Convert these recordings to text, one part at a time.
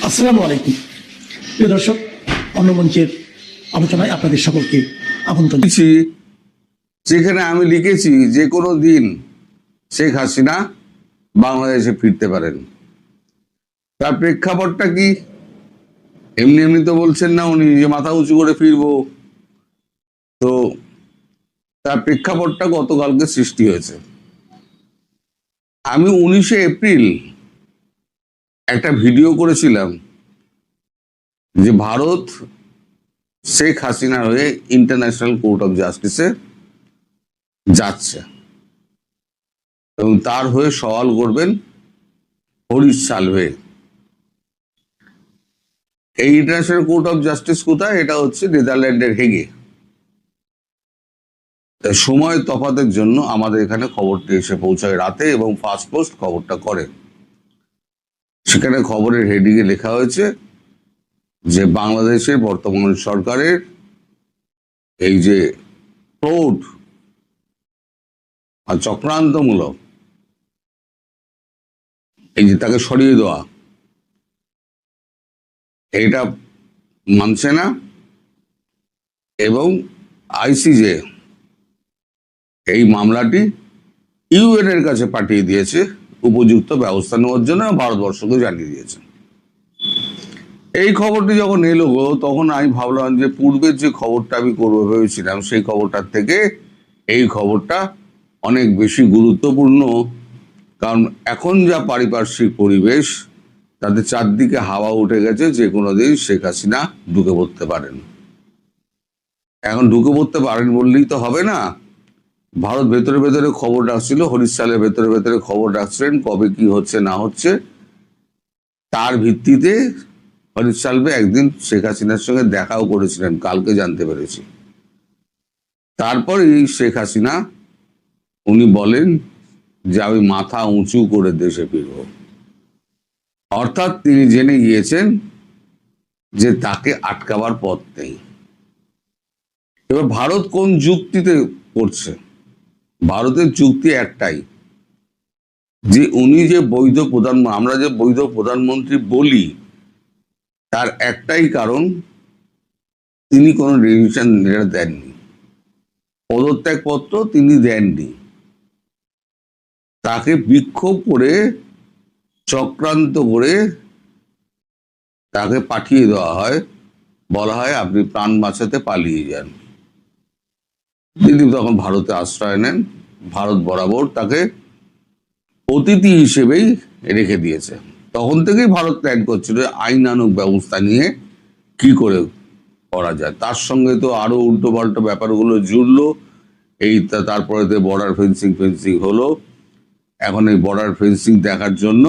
আসসালামু আলাইকুম প্রিয় দর্শক, অন্য মঞ্চের আলোচনায় আপনাদের সকলকে আমন্ত্রণ। যেখানে আমি লিখেছি যে কোনো দিন শেখ হাসিনা বাংলাদেশে ফিরতে পারেন। তার প্রেক্ষাপটটা কি? এমনি এমনি তো বলছেন না উনি যে মাথা উঁচু করে ফিরবো। তো তার প্রেক্ষাপটটা গতকালকে সৃষ্টি হয়েছে। আমি 19শে এপ্রিল একটা ভিডিও করেছিলাম যে ভারত শেখ হাসিনার হয়ে ইন্টারন্যাশনাল কোর্ট অফ জাস্টিসে যাচ্ছে এবং তার হয়ে সওয়াল করবেন হরিশ সালভে। এই ইন্টারন্যাশনাল কোর্ট অফ জাস্টিস কোথায়? এটা হচ্ছে নেদারল্যান্ডের হেগে। সময় তফাতের জন্য আমাদের এখানে খবরটি এসে পৌঁছায় রাতে এবং ফার্স্ট পোস্ট খবরটা করে। সেখানে খবরের হেডিংয়ে লেখা হয়েছে যে বাংলাদেশের বর্তমান সরকারের এই যে ফ্রড আর চক্রান্তমূলক এই যে তাকে সরিয়ে দেওয়া, এটা মানছে না এবং আইসিজে এই মামলাটি ইউএন এর কাছে পাঠিয়ে দিয়েছে উপযুক্ত ব্যবস্থা নেওয়ার জন্য, ভারতবর্ষকে জানিয়ে দিয়েছে। এই খবরটি যখন এলো তখন আমি ভাবলাম যে পূর্বের যে খবরটা আমি করবো ভেবেছিলাম সেই খবরটার থেকে এই খবরটা অনেক বেশি গুরুত্বপূর্ণ। কারণ এখন যা পারিপার্শ্বিক পরিবেশ তাতে চারদিকে হাওয়া উঠে গেছে, যে কোনো দিন শেখ হাসিনা ঢুকে পড়তে পারেন। এখন ঢুকে পড়তে পারেন বললেই তো হবে না। ভারত ভেতরে ভেতরে খবর রাখছিল, হরিশ সালের ভেতরে ভেতরে খবর রাখছিলেন কবে কি হচ্ছে না হচ্ছে। তার ভিত্তিতে হরিশ সালভে একদিন শেখ হাসিনার সঙ্গে দেখাও করেছিলেন, কালকে জানতে পেরেছি। তারপরেই শেখ হাসিনা উনি বলেন যে আমি মাথা উঁচু করে দেশে ফিরব। অর্থাৎ তিনি জেনে গিয়েছেন যে তাকে আটকাবার পথ নেই। এবার ভারত কোন যুক্তিতে করছে? ভারতের যুক্তি একটাই, যে উনি যে বৈধ প্রধানমন্ত্রী, আমরা যে বৈধ প্রধানমন্ত্রী বলি, তার একটাই কারণ তিনি কোনো ডিসিশন দেননি, পদত্যাগপত্র তিনি দেননি। তাকে বিক্ষোভ করে চক্রান্ত করে তাকে পাঠিয়ে দেওয়া হয়, বলা হয় আপনি প্রাণ বাঁচাতে পালিয়ে যান। তিনি তখন ভারতে আশ্রয় নেন। ভারত বরাবর তাকে অতিথি হিসেবেই রেখে দিয়েছে। তখন থেকেই ভারত প্ল্যান করছিল আইনানুগ ব্যবস্থা নিয়ে কি করে করা যায়। তার সঙ্গে তো আরো উল্টো পাল্টো ব্যাপারগুলো জুড়লো। এই তারপরে বর্ডার ফেন্সিং হলো। এখন এই বর্ডার ফেন্সিং দেখার জন্য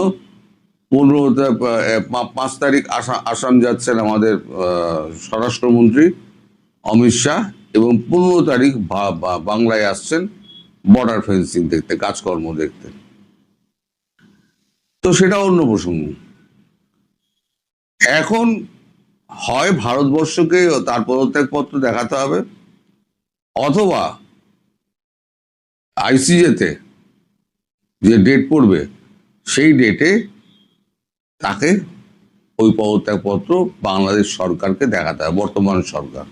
5 তারিখ আসাম যাচ্ছেন আমাদের স্বরাষ্ট্রমন্ত্রী অমিত শাহ, এবং 15 তারিখ বাংলায় আসছেন বর্ডার ফেন্সিং দেখতে, কাজকর্ম দেখতে। তো সেটা অন্য প্রসঙ্গ। এখন হয় ভারতবর্ষকে তার পদত্যাগপত্র দেখাতে হবে, অথবা আইসিজেতে যে ডেট পড়বে সেই ডেটে তাকে ওই পদত্যাগপত্র বাংলাদেশ সরকারকে দেখাতে হবে, বর্তমান সরকার।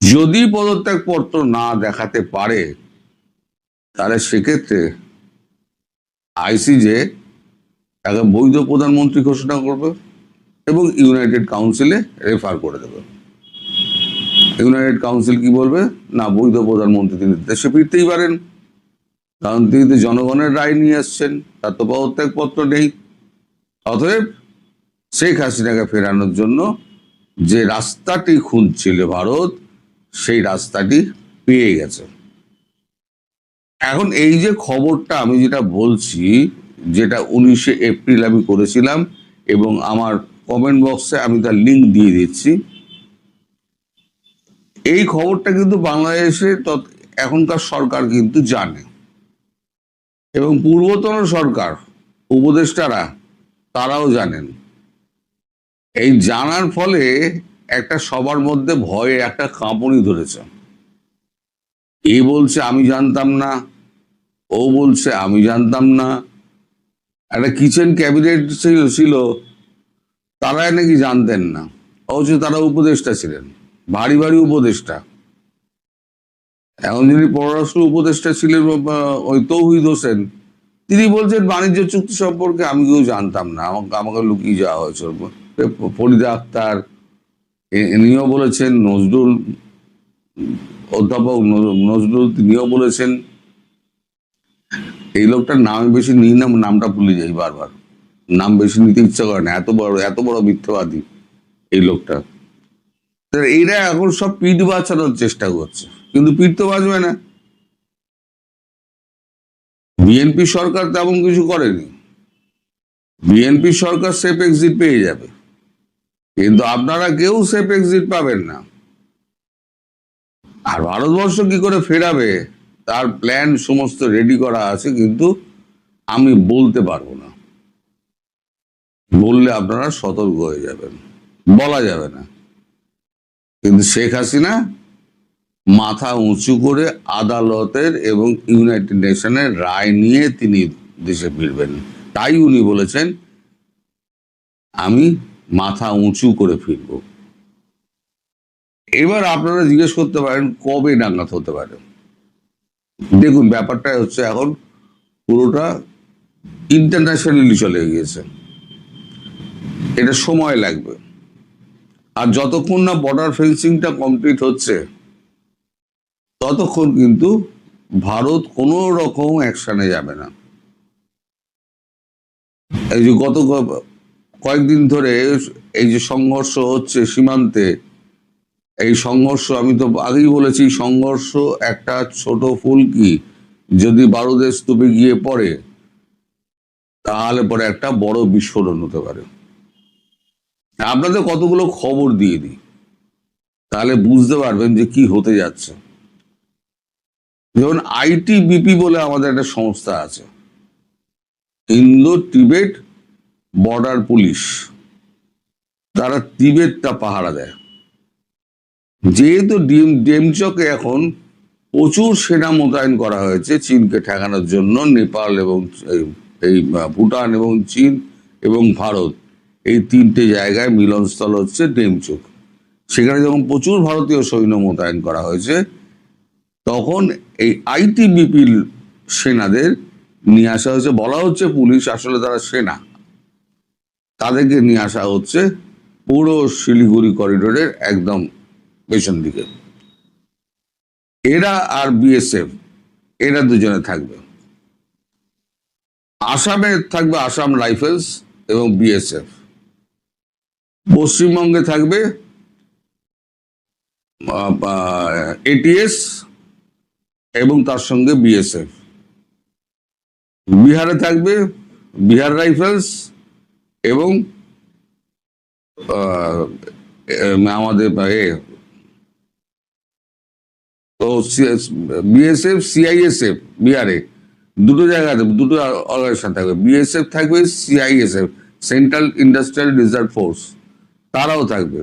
যদি পদত্যাগপত্র না দেখাতে পারে তাহলে সেক্ষেত্রে আইসিজে তাকে বৈধ প্রধানমন্ত্রী ঘোষণা করবে এবং ইউনাইটেড কাউন্সিলে রেফার করে দেবে। ইউনাইটেড কাউন্সিল কি বলবে? না, বৈধ প্রধানমন্ত্রী তিনি দেশে ফিরতেই পারেন, কারণ তিনি তো জনগণের রায় নিয়ে আসছেন, তার তো পদত্যাগপত্র নেই। অতএব শেখ হাসিনাকে ফেরানোর জন্য যে রাস্তাটি খুঁজছিল ভারত, সেই রাস্তাটি পেয়ে গেছে। এখন এই যে খবরটা আমি যেটা বলছি, যেটা 19শে এপ্রিল আমি করেছিলাম এবং আমার কমেন্ট বক্সে আমি তার লিঙ্ক দিয়ে দিচ্ছি, এই খবরটা কিন্তু বাংলাদেশে এখনকার সরকার কিন্তু জানে, এবং পূর্বতন সরকার উপদেষ্টারা তারাও জানেন। এই জানার ফলে একটা সবার মধ্যে ভয়ে একটা কাঁপুনি ধরেছে। এ বলছে আমি জানতাম না, ও বলছে আমি জানতাম না। একটা কিচেন ক্যাবিনেট ছিল, তারাই নাকি জানতেন না, অবশ্য তারা উপদেষ্টা ছিলেন, ভারী ভারী উপদেষ্টা। এখন যিনি পররাষ্ট্র উপদেষ্টা ছিলেন ওই তৌহিদ হোসেন, তিনি বলছেন বাণিজ্য চুক্তি সম্পর্কে আমি কেউ জানতাম না, আমাকে আমাকে লুকিয়ে যাওয়া হয়েছে। ফরিদা আক্তার ইনিও বলেছেন, নজরুল অধ্যাপক নজরুল তিনিও বলেছেন। এই লোকটার নাম বেশি নিই না, নামটা ভুলে যাই বারবার, নাম বেশি নিতে ইচ্ছা করে না, এত বড় মিথ্যাবাদী এই লোকটা। এইরা এখন সব পিঠ বাঁচানোর চেষ্টা করছে, কিন্তু পিঠ তো বাঁচবে না। বিএনপি সরকার তেমন কিছু করেনি, বিএনপি সরকার সেফ এক্সিট পেয়ে যাবে, কিন্তু আপনারা কেউ সেফ এক্সিট পাবেন না। আর ভারতবর্ষ কি করে ফেরাবে তার প্ল্যান সমস্ত রেডি করা আছে, কিন্তু আমি বলতে পারবো না, বললে আপনারা সতর্ক হয়ে যাবেন, বলা যাবে না। কিন্তু শেখ হাসিনা মাথা উঁচু করে আদালতের এবং ইউনাইটেড নেশনের রায় নিয়ে তিনি দেশে ফিরবেন, তাই উনি বলেছেন আমি মাথা উঁচু করে ফিরব। এবার আপনারা জিজ্ঞেস করতে পারেন কবে নাগাদ হতে পারে। দেখুন, ব্যাপারটা হচ্ছে এখন পুরোটা ইন্টারন্যাশনালি চলে গিয়েছে, এটা সময় লাগবে। আর যতক্ষণ না বর্ডার ফেন্সিংটা কমপ্লিট হচ্ছে ততক্ষণ কিন্তু ভারত কোনো রকম অ্যাকশনে যাবে না। এই যে গত কয়েকদিন ধরে এই যে সংঘর্ষ হচ্ছে সীমান্তে, এই সংঘর্ষ আমি তো আগেই বলেছি, সংঘর্ষ একটা ছোট ফুলকি যদি বারুদের স্তূপে গিয়ে পড়ে তাহলে পরে একটা বড় বিস্ফোরণ হতে পারে। আপনাদের কতগুলো খবর দিয়ে দিই, তাহলে বুঝতে পারবেন যে কি হতে যাচ্ছে। যেমন আইটিবিপি বলে আমাদের একটা সংস্থা আছে, ইন্দো টিবেট বর্ডার পুলিশ, তারা তিবেতটা পাহারা দেয়। যেহেতু ডেমচকে এখন প্রচুর সেনা মোতায়েন করা হয়েছে চীনকে ঠেকানোর জন্য, নেপাল এবং এই ভুটান এবং চীন এবং ভারত এই তিনটে জায়গায় মিলনস্থল হচ্ছে ডেমচক, সেখানে যখন প্রচুর ভারতীয় সৈন্য মোতায়েন করা হয়েছে তখন এই আইটিবিপি সেনাদের নিয়ে আসা হয়েছে। বলা হচ্ছে পুলিশ, আসলে তারা সেনা, তাদেরকে নিয়ে আসা হচ্ছে পুরো শিলিগুড়ি করিডোরের একদম পেছন দিকে। এরা আর বিএসএফ, এরা দুজনে থাকবে। আসামে থাকবে আসাম রাইফেলস এবং বিএসএফ, পশ্চিমবঙ্গে থাকবে এটিএস এবং তার সঙ্গে বিএসএফ, বিহারে থাকবে বিহার রাইফেলস এবং আমাদের বিএসএফ সিআইএসএফ বিহারে, দুটো জায়গাতে দুটো অর্গানাইজেশন থাকবে। বিএসএফ থাকবে, CISF central industrial reserve force তারাও থাকবে,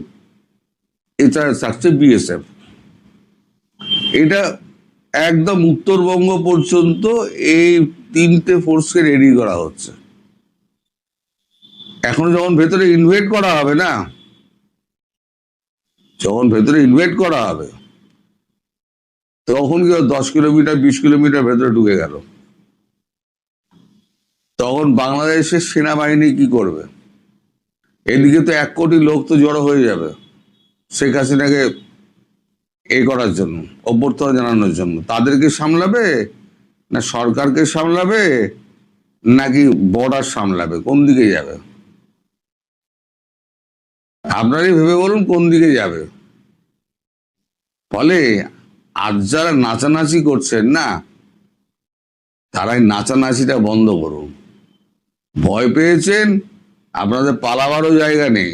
এছাড়া থাকছে বিএসএফ। এটা একদম উত্তরবঙ্গ পর্যন্ত এই তিনটে ফোর্সকে রেডি করা হচ্ছে। এখন যখন ভেতরে ইনভেট করা হবে না, যখন ভেতরে ইনভেট করা হবে তখন কি 10 কিলোমিটার 20 কিলোমিটার ভেতরে ঢুকে গেল, তখন বাংলাদেশের সেনাবাহিনী কি করবে? এদিকে তো 1 কোটি লোক তো জড়ো হয়ে যাবে শেখ হাসিনাকে করার জন্য, অভ্যর্থনা জানানোর জন্য। তাদেরকে সামলাবে না সরকারকে সামলাবে নাকি বর্ডার সামলাবে, কোন দিকে যাবে? আপনারই ভেবে বলুন কোন দিকে যাবে। ফলে আজ যারা নাচানাচি করছেন না, তারাই নাচানাচিটা বন্ধ করুন। ভয় পেয়েছেন, আপনাদের পালাবারও জায়গা নেই।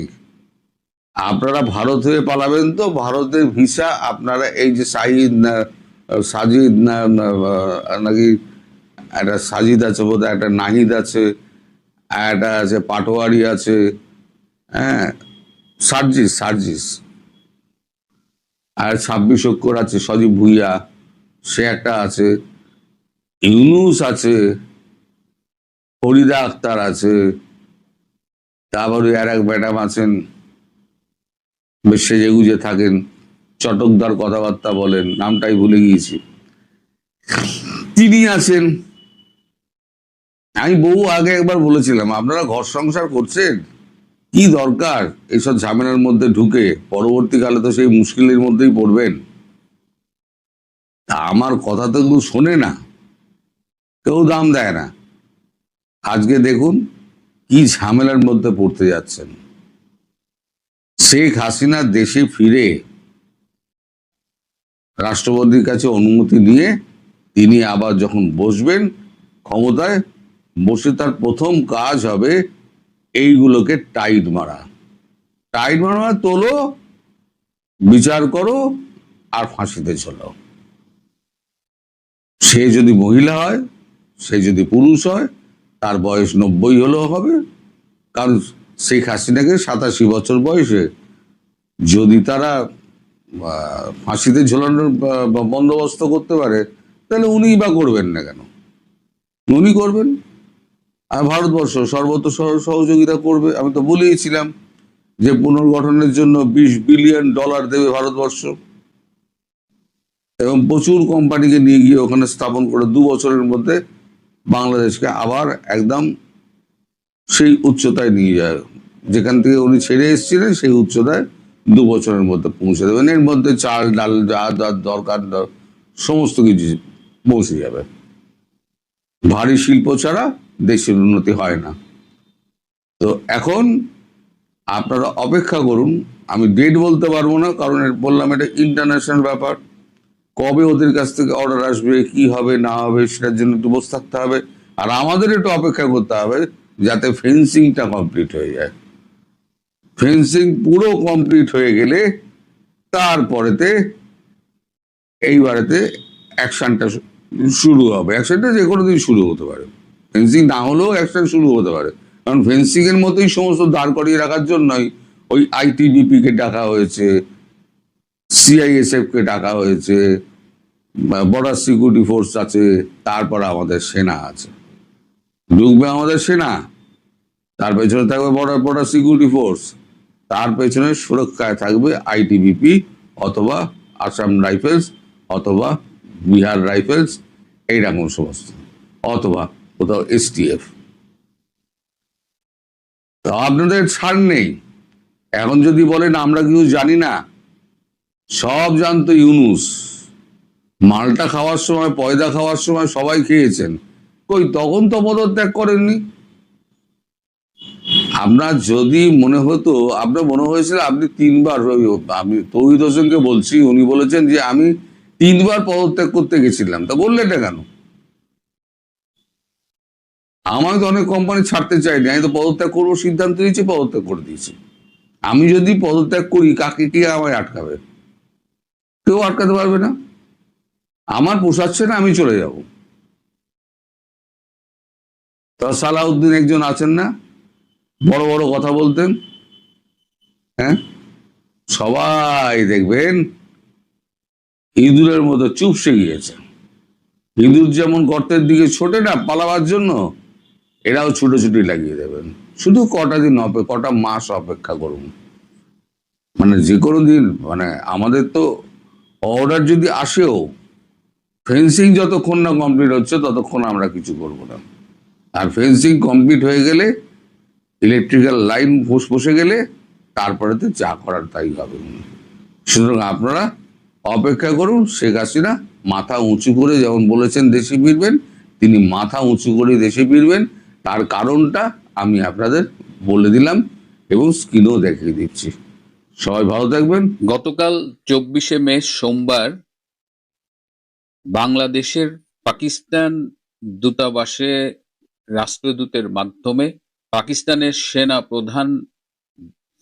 আপনারা ভারত হয়ে পালাবেন তো ভারতের ভিসা আপনারা, এই যে সাজিদ নাকি একটা সাজিদ আছে বোধহয়, একটা নাহিদ আছে, একটা আছে পাটোয়ারি আছে, হ্যাঁ সার্জিস আর 26 অক্ষর আছে, সজীব ভুইয়া সে একটা আছে, ইউনুস আছে, ফরিদা আক্তার আছে, তারপরে আর এক ম্যাডাম আছেন, বেশ সেজে গুজে থাকেন, চটকদার কথাবার্তা বলেন, নামটাই ভুলে গিয়েছি, তিনি আছেন। আমি বহু আগে একবার বলেছিলাম, আপনারা ঘর সংসার করছেন, কি দরকার এইসব ঝামেলার মধ্যে ঢুকে, পরবর্তীকালে তো সেই মুশকিলের মধ্যেই পড়বেন। তা আমার কথা তো কেউ শোনে না, কেউ দাম দেয় না। আজকে দেখুন কি ঝামেলার মধ্যে পড়তে যাচ্ছেন। শেখ হাসিনা দেশে ফিরে রাষ্ট্রপতির কাছে অনুমতি নিয়ে তিনি আবার যখন বসবেন ক্ষমতায়, বসে তার প্রথম কাজ হবে এইগুলোকে টাইট মারা। টাইট মারা মানে তোলো, বিচার করো, আর ফাঁসিতে ঝোলাও। সে যদি মহিলা হয়, সে যদি পুরুষ হয়, তার বয়স 90 হলেও হবে। কারণ শেখ হাসিনাকে 87 বছর বয়সে যদি তারা ফাঁসিতে ঝোলানোর বন্দোবস্ত করতে পারে, তাহলে উনিই বা করবেন না কেন? উনি করবেন, আর ভারতবর্ষ সর্বত্র সহযোগিতা করবে। আমি তো বলেইছিলাম যে পুনর্গঠনের জন্য $20 বিলিয়ন দেবে ভারতবর্ষ, এবং প্রচুর কোম্পানিকে নিয়ে গিয়ে ওখানে স্থাপন করে 2 বছরের মধ্যে বাংলাদেশকে আবার একদম সেই উচ্চতায় নিয়ে যায়, যেখান থেকে উনি ছেড়ে এসেছিলেন সেই উচ্চতায় 2 বছরের মধ্যে পৌঁছে দেবেন। এর মধ্যে চাল ডাল যা যা দরকার সমস্ত কিছু পৌঁছে যাবে। ভারী শিল্প ছাড়া দেশের উন্নতি হয় না। তো এখন আপনারা অপেক্ষা করুন। আমি ডেট বলতে পারবো না, কারণ বললাম এটা ইন্টারন্যাশনাল ব্যাপার। কবে ওদের কাছ থেকে অর্ডার আসবে, কি হবে না হবে, সেটার জন্য একটু বসে থাকতে হবে। আর আমাদের একটু অপেক্ষা করতে হবে যাতে ফেন্সিংটা কমপ্লিট হয়ে যায়। ফেন্সিং পুরো কমপ্লিট হয়ে গেলে তারপরেতে এইবারেতে অ্যাকশনটা শুরু হবে। অ্যাকশনটা যে কোনো দিন শুরু হতে পারে, ফেন্সিং না হলেও অ্যাকশন শুরু হতে পারে। কারণ ফেন্সিং এর মতোই সমস্ত দাঁড় করিয়ে রাখার জন্যই ওই আইটিবিপি কে ডাকা হয়েছে, সিআইএসএফ কে ডাকা হয়েছে, বর্ডার সিকিউরিটি ফোর্স আছে, তারপর আমাদের সেনা আছে। ঢুকবে আমাদের সেনা, তার পেছনে থাকবে বর্ডার সিকিউরিটি ফোর্স, তার পেছনে সুরক্ষায় থাকবে আইটিবিপি অথবা আসাম রাইফেলস অথবা বিহার রাইফেলস, এইরকম সমস্ত, অথবা কোথাও এসটিএফ। তো আপনাদের ছাড় নেই। এখন যদি বলেন আমরা কিছু জানি না, সব জানতো ইউনুস। মালটা খাওয়ার সময়, পয়দা খাওয়ার সময় সবাই খেয়েছেন, কই তখন তো পদত্যাগ করেননি। আপনার যদি মনে হতো, আপনার মনে হয়েছিল আপনি 3বার, আমি তৌহিদ হোসেনকে বলছি, উনি বলেছেন যে আমি 3বার পদত্যাগ করতে গেছিলাম, তা বললেন না কেন? আমি তো অনেক কোম্পানি ছাড়তে চাইনি, আমি তো পদত্যাগ করবো সিদ্ধান্ত নিয়েছি, পদত্যাগ করে দিয়েছি। আমি যদি পদত্যাগ করি, কাকে কে আমায় আটকাবে? কেউ আটকাতে পারবে না। আমার পোষাচ্ছে না, আমি চলে যাব। তো সালাউদ্দিন একজন আছেন না, বড় বড় কথা বলতেন, হ্যাঁ, সবাই দেখবেন ইঁদুরের মতো চুপসে গিয়েছে। ইঁদুর যেমন গর্তের দিকে ছোটে না পালাবার জন্য, এরাও ছুটোছুটি লাগিয়ে দেবেন। শুধু কটা মাস অপেক্ষা করুন। মানে যে কোনো দিন, মানে আমাদের তো অর্ডার যদি আসেও, ফেন্সিং যতক্ষণ না কমপ্লিট হচ্ছে ততক্ষণ আমরা কিছু করব না। আর ফেন্সিং কমপ্লিট হয়ে গেলে, ইলেকট্রিক্যাল লাইন বসে গেলে, তারপরে তো যা করার তাই হবে। সুতরাং আপনারা অপেক্ষা করুন। শেখ হাসিনা মাথা উঁচু করে যেমন বলেছেন দেশে ফিরবেন, তিনি মাথা উঁচু করে দেশে ফিরবেন। তার কারণটা আমি আপনাদের বলে দিলাম এবং স্ক্রিনও দেখিয়ে দিচ্ছি। সবাই ভালো থাকবেন। গতকাল 24শে মে সোমবার বাংলাদেশের পাকিস্তান দূতাবাসে রাষ্ট্রদূতের মাধ্যমে পাকিস্তানের সেনা প্রধান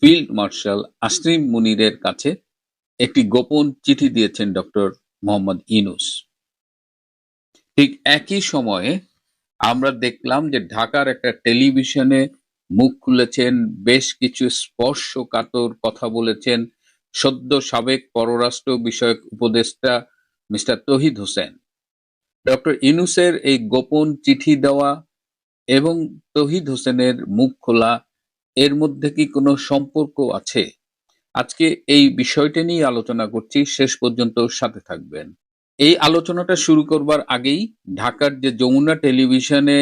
ফিল্ড মার্শাল আসিম মুনিরের কাছে একটি গোপন চিঠি দিয়েছেন ডক্টর মোহাম্মদ ইউনূস। ঠিক একই সময়ে আমরা দেখলাম যে ঢাকার একটা টেলিভিশনে মুখ খুলেছেন, বেশ কিছু স্পর্শকাতর কথা বলেছেন সদ্য সাবেক পররাষ্ট্র বিষয়ক উপদেষ্টা মিস্টার তৌহিদ হোসেন। ডক্টর ইউনূসের এই গোপন চিঠি দেওয়া এবং তৌহিদ হোসেনের মুখ খোলা এর মধ্যে কি কোনো সম্পর্ক আছে? আজকে এই বিষয়টা নিয়ে আলোচনা করছি, শেষ পর্যন্ত সাথে থাকবেন। এই আলোচনাটা শুরু করবার আগেই ঢাকার যে যমুনা টেলিভিশনে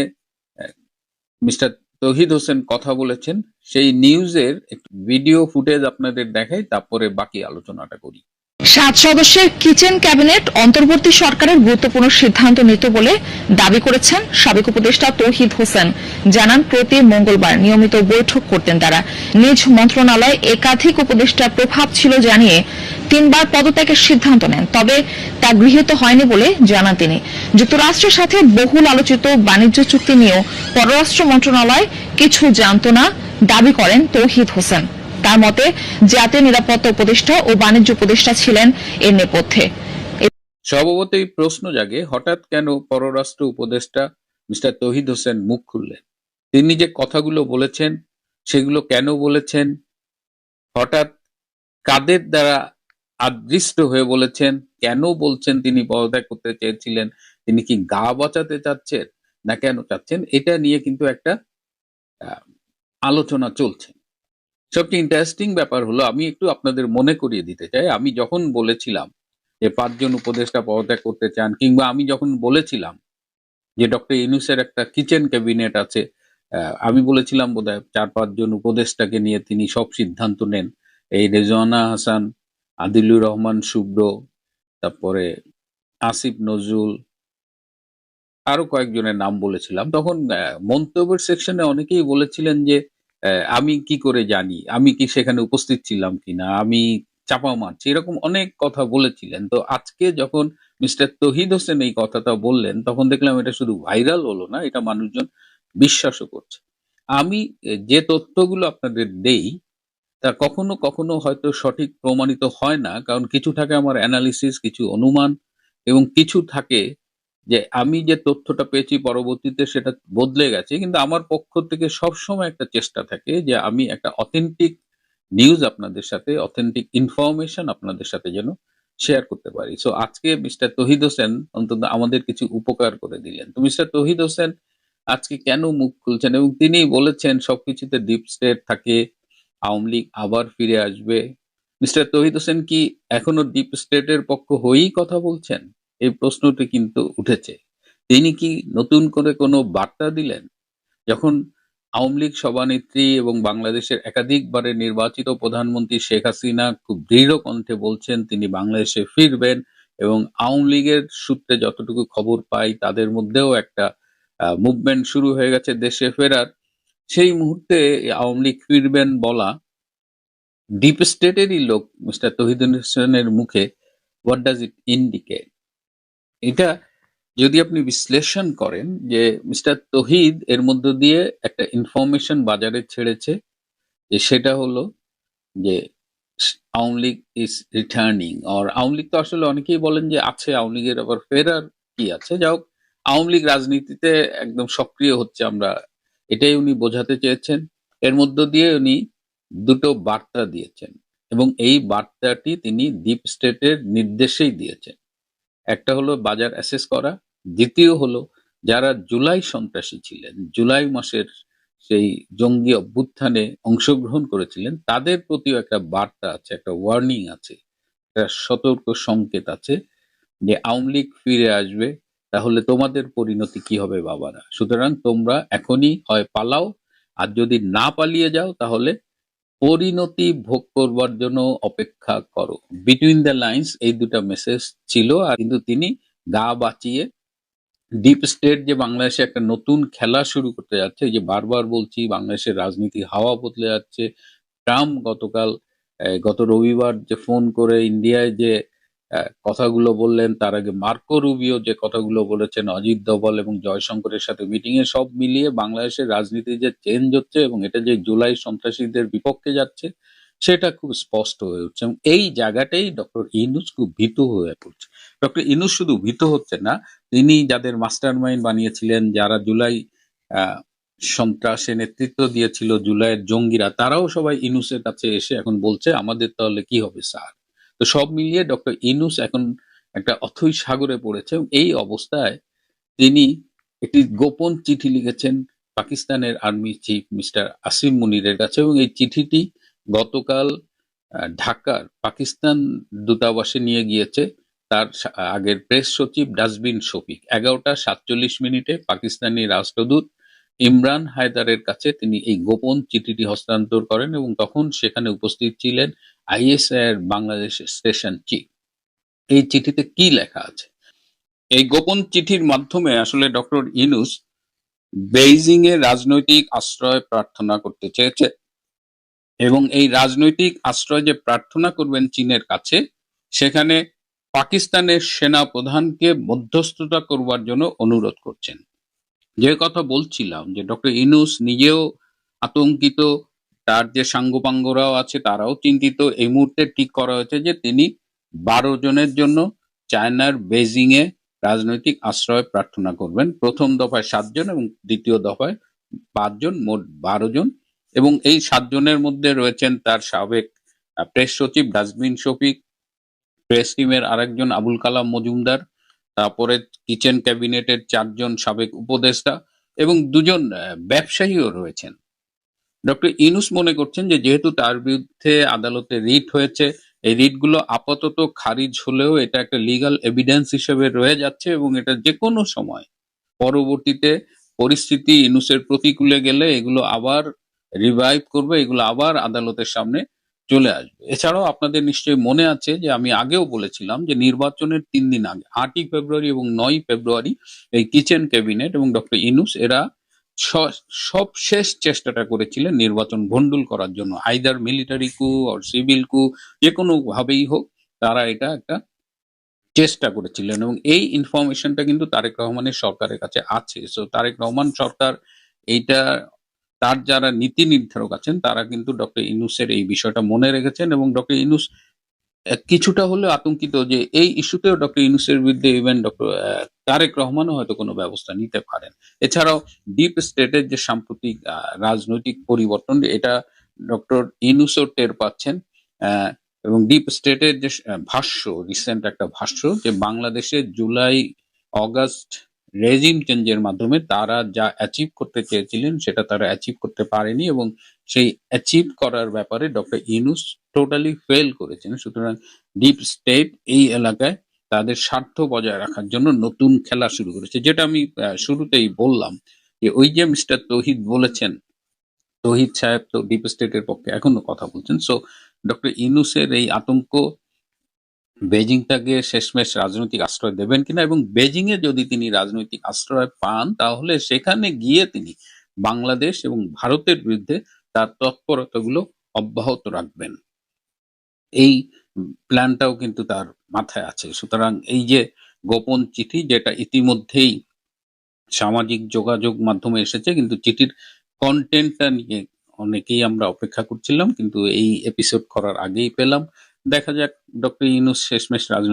মিস্টার তৌহিদ হোসেন কথা বলেছেন, সেই নিউজের একটু ভিডিও ফুটেজ আপনাদের দেখাই, তারপরে বাকি আলোচনাটা করি। 7 সদস্যের কিচেন ক্যাবিনেট অন্তর্বর্তী সরকারের গুরুত্বপূর্ণ সিদ্ধান্ত নিত বলে দাবি করেছেন সাবেক উপদেষ্টা তৌহিদ হোসেন। জানান, প্রতি মঙ্গলবার নিয়মিত বৈঠক করতেন তারা। নিজ মন্ত্রণালয়ে একাধিক উপদেষ্টার প্রভাব ছিল জানিয়ে 3 বার পদত্যাগের সিদ্ধান্ত নেন, তবে তা গৃহীত হয়নি বলে জানান তিনি। যুক্তরাষ্ট্রের সাথে বহুল আলোচিত বাণিজ্য চুক্তি নিয়েও পররাষ্ট্র মন্ত্রণালয় কিছু জানত না দাবি করেন তৌহিদ হোসেন। তার মতে, জাতীয় নিরাপত্তা উপদেষ্টা ও বাণিজ্য উপদেষ্টা ছিলেন এর নেপথ্যে। স্বভাবতই প্রশ্ন জাগে, হঠাৎ কেন পররাষ্ট্র উপদেষ্টা মিস্টার তৌহিদ হোসেন মুখ খুললেন? তিনি যে কথাগুলো বলেছেন সেগুলো কেন বলেছেন? হঠাৎ কাদের দ্বারা আদৃষ্ট হয়ে বলেছেন? কেন বলছেন তিনি পদত্যাগ করতে চেয়েছিলেন? তিনি কি গা বাঁচাতে চাচ্ছেন না কেন চাচ্ছেন? এটা নিয়ে কিন্তু একটা আহ, আলোচনা চলছে। সবচেয়ে ইন্টারেস্টিং ব্যাপার হলো, আমি একটু আপনাদের মনে করিয়ে দিতে চাই, আমি যখন বলেছিলাম যে 5 জন উপদেষ্টা পদত্যাগ করতে চান, কিংবা আমি যখন বলেছিলাম যে ডক্টর ইউনূসের একটা কিচেন ক্যাবিনেট আছে, আমি বলেছিলাম বোধহয় 4-5 জন উপদেষ্টাকে নিয়ে তিনি সব সিদ্ধান্ত নেন। এই রেজওয়ানা হাসান, আদিলুর রহমান শুভ্র, তারপরে আসিফ নজরুল, আরো কয়েকজনের নাম বলেছিলাম। তখন মন্তব্যের সেকশনে অনেকেই বলেছিলেন যে আমি কি করে জানি, আমি কি সেখানে উপস্থিত ছিলাম কিনা, আমি চাপা মারছি, এরকম অনেক কথা বলেছিলেন। তো আজকে যখন মিস্টার তৌহিদ হোসেন এই কথাটা বললেন, তখন দেখলাম এটা শুধু ভাইরাল হলো না, এটা মানুষজন বিশ্বাসও করছে। আমি যে তথ্যগুলো আপনাদের দেই তা কখনো কখনো হয়তো সঠিক প্রমাণিত হয় না, কারণ কিছু থাকে আমার অ্যানালিসিস, কিছু অনুমান, এবং কিছু থাকে যে আমি যে তথ্যটা পেয়েছি পরবর্তীতে সেটা বদলে গেছে। কিন্তু আমার পক্ষ থেকে সবসময় একটা চেষ্টা থাকে যে আমি একটা অথেন্টিক নিউজ আপনাদের সাথে, অথেন্টিক ইনফরমেশন আপনাদের সাথে যেন শেয়ার করতে পারি। সো আজকে মিস্টার তৌহিদ হোসেন অন্তত আমাদের কিছু উপকার করে দিলেন। তো মিস্টার তৌহিদ হোসেন আজকে কেন মুখ খুলছেন, এবং তিনি বলেছেন সবকিছুতে ডিপ স্টেট থাকে, আওয়ামী লীগ আবার ফিরে আসবে। মিস্টার তৌহিদ হোসেন কি এখনো ডিপ স্টেটের পক্ষ হয়েই কথা বলছেন? এই প্রশ্নটি কিন্তু উঠেছে। তিনি কি নতুন করে কোনো বার্তা দিলেন? যখন আওয়ামী লীগ সভানেত্রী এবং বাংলাদেশের একাধিকবারের নির্বাচিত প্রধানমন্ত্রী শেখ হাসিনা খুব দৃঢ় কণ্ঠে বলছেন তিনি বাংলাদেশে ফিরবেন, এবং আওয়ামী লীগের সূত্রে যতটুকু খবর পাই তাদের মধ্যেও একটা মুভমেন্ট শুরু হয়ে গেছে দেশে ফেরার, সেই মুহূর্তে আওয়ামী লীগ ফিরবেন বলা ডিপ স্টেটেরই লোক মিস্টার তৌহিদ হোসেনের মুখে, হোয়াট ডাজ ইট ইন্ডিকেট? এটা যদি আপনি বিশ্লেষণ করেন যে মিস্টার তৌহিদ এর মধ্য দিয়ে একটা ইনফরমেশন বাজারে ছেড়েছে, যে সেটা হলো যে আওয়ামী লীগ ইজ রিটার্নিং, আর আওয়ামী লীগ তো আসলে অনেকেই বলেন যে আছে, আওয়ামী লীগের আবার ফেরার কি আছে, যাই হোক আওয়ামী লীগ রাজনীতিতে একদম সক্রিয় হচ্ছে, আমরা এটাই উনি বোঝাতে চেয়েছেন। এর মধ্য দিয়ে উনি দুটো বার্তা দিয়েছেন, এবং এই বার্তাটি তিনি ডিপ স্টেটের নির্দেশেই দিয়েছেন। একটা হলো বাজার অ্যাসেস করা, দ্বিতীয় হলো যারা জুলাই সন্ত্রাসী ছিলেন, জুলাই মাসের সেই জঙ্গি অভ্যুত্থানে অংশগ্রহণ করেছিলেন, তাদের প্রতিও একটা বার্তা আছে, একটা ওয়ার্নিং আছে, একটা সতর্ক সংকেত আছে যে আওয়ামী লীগ ফিরে আসবে, তাহলে তোমাদের পরিণতি কি হবে বাবারা। সুতরাং তোমরা এখনই হয় পালাও, আর যদি না পালিয়ে যাও তাহলে পরিণতি ভোগ করবার জন্য অপেক্ষা করো। বিটুইন দ্য লাইন্স এই দুটা মেসেজ ছিল। আর কিন্তু তিনি গা বাঁচিয়ে ডিপ স্টেট যে বাংলাদেশে একটা নতুন খেলা শুরু করতে যাচ্ছে, এই যে বারবার বলছি বাংলাদেশের রাজনীতি হাওয়া বদলে যাচ্ছে। ট্রাম্প গত রবিবার যে ফোন করে ইন্ডিয়ায় যে কথাগুলো বললেন, তার আগে মার্কো রুবিও যে কথাগুলো বলেছেন, অজিত দোভাল এবং জয়শঙ্করের সাথে মিটিং এ, সব মিলিয়ে বাংলাদেশের রাজনীতি যে চেঞ্জ হচ্ছে এবং এটা যে জুলাই সন্ত্রাসীদের বিপক্ষে যাচ্ছে সেটা খুব স্পষ্ট হয়ে উঠছে। এবং এই জায়গাটাই ডক্টর ইউনূস খুব ভীত হয়ে পড়ছে। ডক্টর ইউনূস শুধু ভীত হচ্ছে না, তিনি যাদের মাস্টার মাইন্ড বানিয়েছিলেন, যারা জুলাই সন্ত্রাসে নেতৃত্ব দিয়েছিল, জুলাইয়ের জঙ্গিরা, তারাও সবাই ইউনূসের কাছে এসে এখন বলছে আমাদের তাহলে কি হবে স্যার। তো সব মিলিয়ে ডক্টর ইউনূস এখন একটা অথৈ সাগরে পড়েছে, এবং এই অবস্থায় তিনি একটি গোপন চিঠি লিখেছেন পাকিস্তানের আর্মি চিফ মিস্টার আসিম মুনিরের কাছে, এবং এই চিঠিটি গতকাল ঢাকার পাকিস্তান দূতাবাসে নিয়ে গিয়েছে তার আগের প্রেস সচিব ডাস্টবিন শফিক। 11টা 47 মিনিটে পাকিস্তানি রাষ্ট্রদূত ইমরান হায়দারের কাছে তিনি এই গোপন চিঠিটি হস্তান্তর করেন, এবং তখন সেখানে উপস্থিত ছিলেন আইএসআই এর বাংলাদেশ স্টেশন চিফ। এই চিঠিতে কি লেখা আছে? এই গোপন চিঠির মাধ্যমে আসলে ডক্টর ইউনূস বেইজিং এ রাজনৈতিক আশ্রয় প্রার্থনা করতে চেয়েছে, এবং এই রাজনৈতিক আশ্রয় যে প্রার্থনা করবেন চীনের কাছে, সেখানে পাকিস্তানের সেনা প্রধানকে মধ্যস্থতা করবার জন্য অনুরোধ করছেন। যে কথা বলছিলাম যে ডক্টর ইউনূস নিজেও আতঙ্কিত, তার যে সাঙ্গপাঙ্গরাও আছে তারাও চিন্তিত। এই মুহূর্তে ঠিক করা হয়েছে যে তিনি 12 জনের জন্য চায়নার বেজিং এ রাজনৈতিক আশ্রয় প্রার্থনা করবেন। প্রথম দফায় 7 জন এবং দ্বিতীয় দফায় 5 জন, মোট 12 জন। এবং এই 7 জনের মধ্যে রয়েছেন তার সাবেক প্রেস সচিব ডাস্টবিন শফিক, প্রেস টিমের আরেকজন আবুল কালাম মজুমদার, তারপরে কিচেন ক্যাবিনেটের 4 জন সাবেক উপদেষ্টা এবং 2 জন ব্যবসায়ীও রয়েছেন। ডক্টর ইউনূস মনে করছেন যে যেহেতু তার বিরুদ্ধে আদালতে রিট হয়েছে, এই রিটগুলো আপাতত খারিজ হলেও এটা একটা লিগ্যাল এভিডেন্স হিসেবে রয়ে যাচ্ছে, এবং এটা যে কোনো সময় পরবর্তীতে পরিস্থিতি ইউনূসের প্রতিকূলে গেলে এগুলো আবার রিভাইভ করবে, এগুলো আবার আদালতের সামনে চলে আসবে। এছাড়াও আপনাদের নিশ্চয়ই মনে আছে যে আমি আগেও বলেছিলাম যে নির্বাচনের 3 দিন আগে 8ই ফেব্রুয়ারি এবং 9ই ফেব্রুয়ারি এই কিচেন ক্যাবিনেট এবং ডক্টর ইউনূস এরা সব শেষ চেষ্টাটা করেছিলেন নির্বাচন ভণ্ডুল করার জন্য, আইদার মিলিটারি কু অর সিভিল কু, যে কোনো ভাবেই হোক তারা এটা একটা চেষ্টা করেছিলেন, এবং এই ইনফরমেশনটা কিন্তু তারেক রহমানের সরকারের কাছে আছে। সো তারেক রহমান সরকার এইটা, তার যারা নীতি নির্ধারক আছেন তারা কিন্তু ডক্টর ইউনূসের এই বিষয়টা মনে রেখেছেন, এবং ডক্টর ইউনূস কিছুটা হলেও আতঙ্কিত যে এই ইস্যুতেও ডক্টর ইউনূসের বিরুদ্ধে ইভেন ডক্টর তারেক রহমানও হয়তো কোনো ব্যবস্থা নিতে পারেন। এছাড়াও ডিপ স্টেটের যে সাম্প্রতিক রাজনৈতিক পরিবর্তন, এটা ডক্টর ইউনূসও টের পাচ্ছেন, এবং ডিপ স্টেটের যে ভাষ্য, রিসেন্ট একটা ভাষ্য যে বাংলাদেশে জুলাই অগাস্ট রেজিম চেঞ্জের মাধ্যমে তারা যা অ্যাচিভ করতে চেয়েছিলেন সেটা তারা অ্যাচিভ করতে পারেনি, এবং সেই অ্যাচিভ করার ব্যাপারে ডক্টর ইউনূস টোটালি ফেল করেছেন। সুতরাং ডিপ স্টেট এই এলাকায় তাদের স্বার্থ বজায় রাখার জন্য নতুন খেলা শুরু করেছে, যেটা আমি শুরুতেই বললাম যে ওই যে মিস্টার তৌহিদ বলেছেন, তৌহিদ সাহেব তো ডিপ স্টেটের পক্ষে এখনো কথা বলছেন। সো ডক্টর ইউনূসের এই আতঙ্ক বেজিংটাকে শেষমেশ রাজনৈতিক আশ্রয় দেবেন কিনা, এবং বেজিং এ যদি তিনি রাজনৈতিক আশ্রয় পান তাহলে সেখানে গিয়ে তিনি বাংলাদেশ এবং ভারতের বিরুদ্ধে তার তৎপরতাগুলো অব্যাহত রাখবেন, এই প্ল্যানটাও কিন্তু তার মাথায় আছে। সুতরাং এই যে গোপন চিঠি, যেটা ইতিমধ্যেই সামাজিক যোগাযোগ মাধ্যমে এসেছে, কিন্তু চিঠির কন্টেন্টটা নিয়ে অনেকেই আমরা অপেক্ষা করছিলাম, কিন্তু এই এপিসোড করার আগেই পেলাম। দেখা যাক ডক্টর ইউনূস শেষমেশ রাজনৈতিক